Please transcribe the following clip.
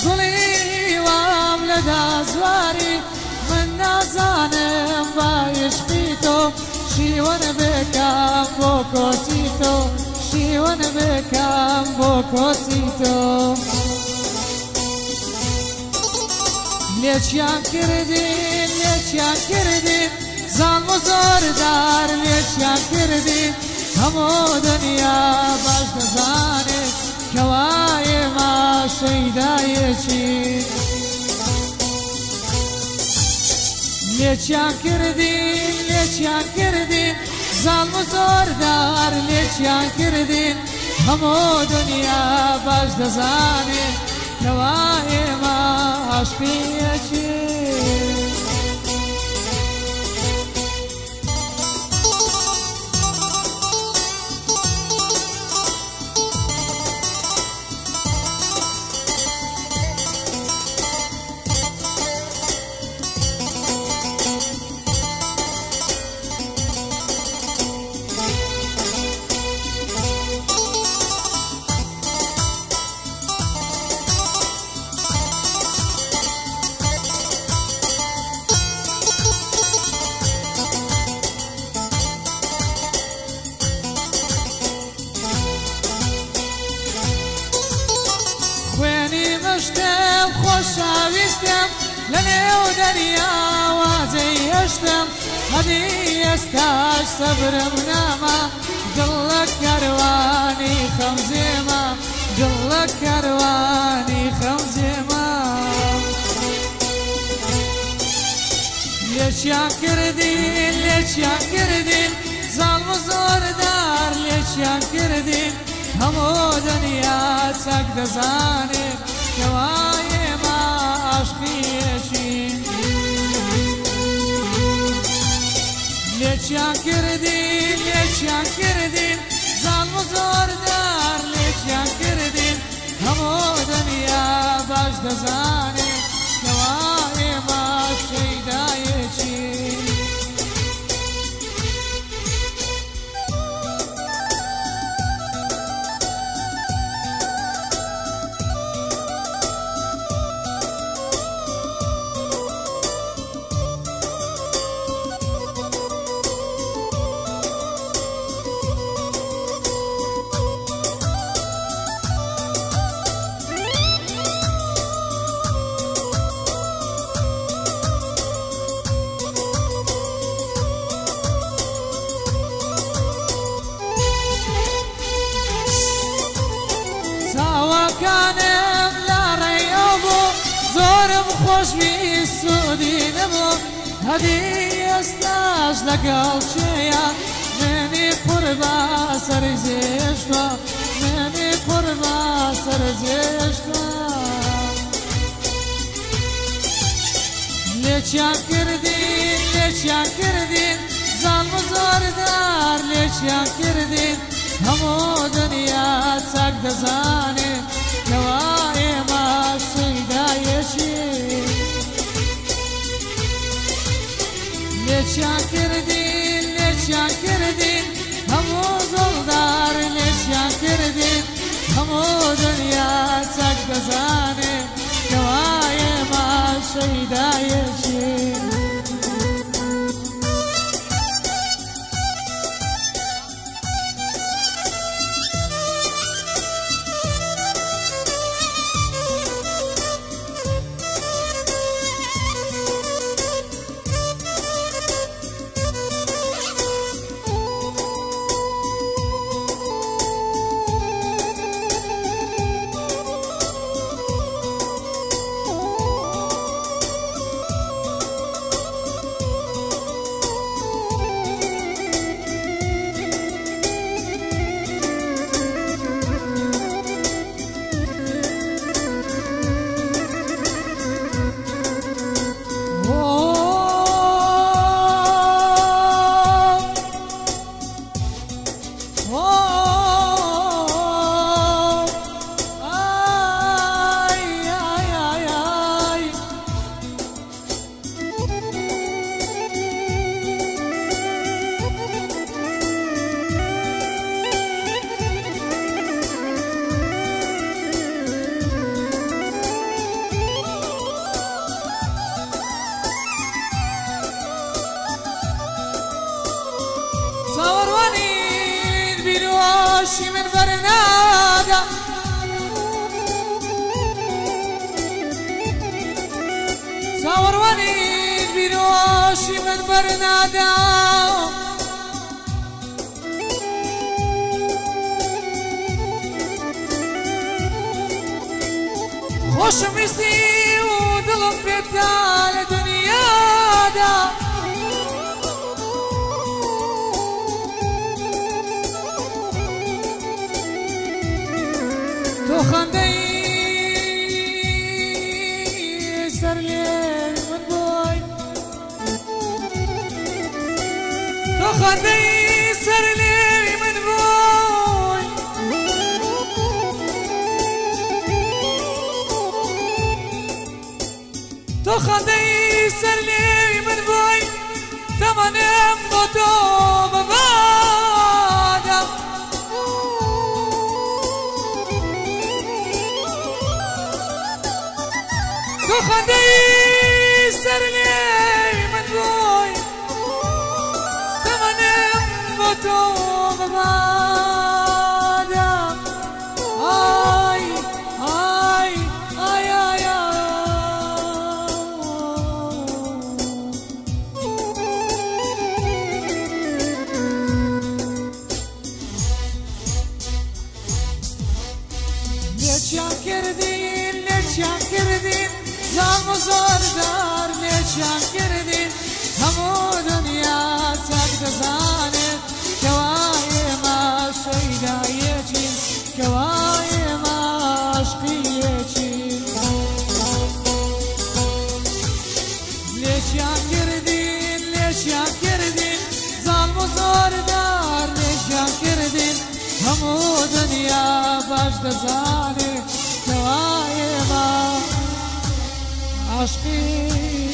گوڵی وام لەدا زواری من نازانم بایشقی تۆ شیوەن بکەم بۆ کۆچی تۆ شیوەن بکەم بۆ کۆچی تۆ لێچیان کردین زاڵم و زۆردار لێچیان کردین هەموو دنیا باش دەزانێت کەوایە ماشەیدایەکی لێچیان کردین زاڵم و زۆردار لێچیان کردین هەموو دنیا باش دەزانێت کەوایە ماشقیەکی خۆشەویستم لە نێو دەریا وازەی هێشتم هەدی ئێستاش سەبرم نامە دڵ لە کاروانی خەمزێمە دڵ لە کاروانی خەمزێمە لێچیان کردین زاڵم و زۆردار لێچیان کردین هەموو دنیا چاک دەزانێت کەوایە عاشقیەکی لێچیان کردین زاڵم و زۆردار لێچیان کردین هەموو دنیا باش دەزانێت کەوایە ماشەیدایەکی چاوەکانم لە ڕێیەوە بوو زۆرم خۆشویست سوودی نەبوو هەدی ئێستاش لەگەڵ چێیە نێنی قوربا سەرزێشتوە نێنی قوربا سەرزێشتوە لێچیان کردین زاڵم و زۆردار لێچیان کردین هەموو دنیا چاک دەزانێت کەوایە ماشەیدایەکی لێچیان کردین هەموو زۆڵدار لێچیان کردین هەموو دنیا چاک دەزانێت کەوایە ماشەیدایەکی من برنادا خوشم ویستی و دلم پێتا لە دنیادا تۆ خەندەی سەر لێ من بۆی تۆ خەندەی سەر لێ من بۆی تۆ خەندەی سەر لێ من بۆی تەمەنم بۆ تۆ بەبادا تۆ خەندەی سەر لێ من بۆی تەمەنم بۆ تۆ بەبادا ئای ئای ئای ئای لێچیان کردین لێچیان کردین زام و زۆردار لێچیان کردین هەموو دنیا چاک دەزانێت کەوا ئێمە شەیدایەکین کەوا ئێمە عاشقیەکین لێچیان کردین لێچیان کردین زام و زۆردار لێچیان کردین هەموو دنیا باش دەزانێت کەوا ئێمە عاشقیەکین